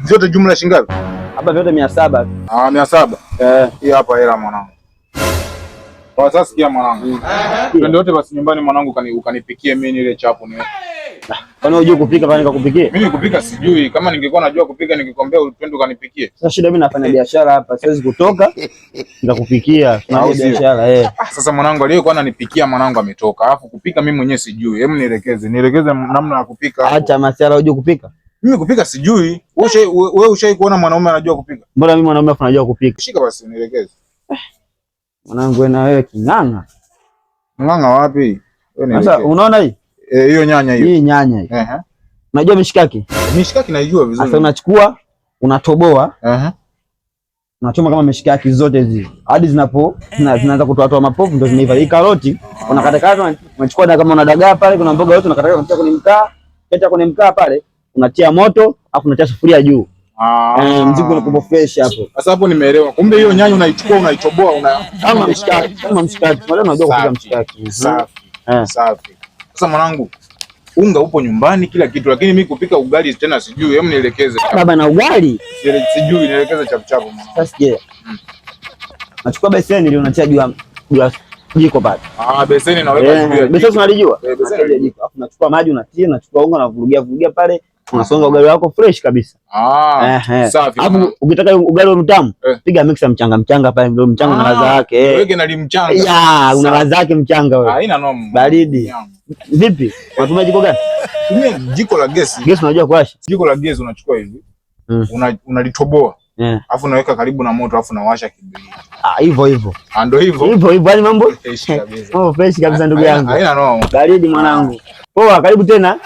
Vyote jumla shilingi ngapi? Hapa vyote 700. 700. Hii hapa hela mwanangu. Kwa sasa sikia mwanangu. Twende wote basi nyumbani mwanangu, ukanipikie mimi ile chapo ni. Kwani unajua kupika bwana nikakupikie? Mimi kupika sijui. Kama ningekuwa najua kupika ningekwambia twende ukanipikie. Sasa shida mimi nafanya biashara hapa, siwezi kutoka nikakupikia. Tunafanya biashara Sasa mwanangu aliyekuwa ananipikia mwanangu ametoka. Alafu kupika mimi mwenyewe sijui. Hebu nielekeze namna ya kupika. Acha masiala, unajua kupika? Mimi kupika sijui. Wewe ushai kuona mwanaume anajua kupika? Mbona mimi mwanaume anajua kupika? Shika basi nielekeze. Mwanangu wewe na wewe king'anga. Ng'anga wapi? Sasa unaona hii? Hiyo nyanya hiyo. Hii nyanya hii. Unajua mishikaki? Mishikaki naijua vizuri. Sasa unachukua, unatoboa. Unachoma kama mishikaki zote hizi. Hadi zinaanza kutoa mapovu ndio zimeiva. Hii karoti unakatakata, unachukua kama una dagaa pale, kuna mboga yote unakatakata, unatia kwenye mkaa. Keta kwenye mkaa pale, unatia moto, afu unatia sufuria juu. Mzigo unakuwa fresh hapo. Sasa hapo nimeelewa. Kumbe hiyo nyanya unaichukua, unaitoboa, kama mshikaki, kama mshikaki. Wale unajua kupika mshikaki. Safi. Safi. Sasa mwanangu, unga upo nyumbani kila kitu, lakini mimi kupika ugali tena sijui. Hebu nielekeze. Baba na ugali? Sijui, nielekeze chapu mwanangu. Sasa je. Nachukua beseni ile unatia juu ya jiko pale. Beseni naweka juu ya jiko. Beseni unalijua? Beseni juu ya jiko. Alafu unachukua maji unatia, unachukua unga unavurugia pale. Unasonga ugali wako fresh kabisa. Safi. Hapo ukitaka ugali mtamu, piga mixer mchanga pale, ndio mchanga na ladha yake. Weke na limchanga. Una ladha yake mchanga wewe. Haina noma. Baridi. Vipi? Unatumia jiko gani? Tumia jiko la gesi. Gesi unajua kuwasha? Jiko la gesi unachukua hivi. Unalitoboa. Alafu unaweka karibu na moto, alafu unawasha kiberiti. Hivyo. Ndio hivyo. Yaani mambo fresh kabisa. Fresh kabisa ndugu yangu. Haina noma. Baridi mwanangu. Poa, karibu tena.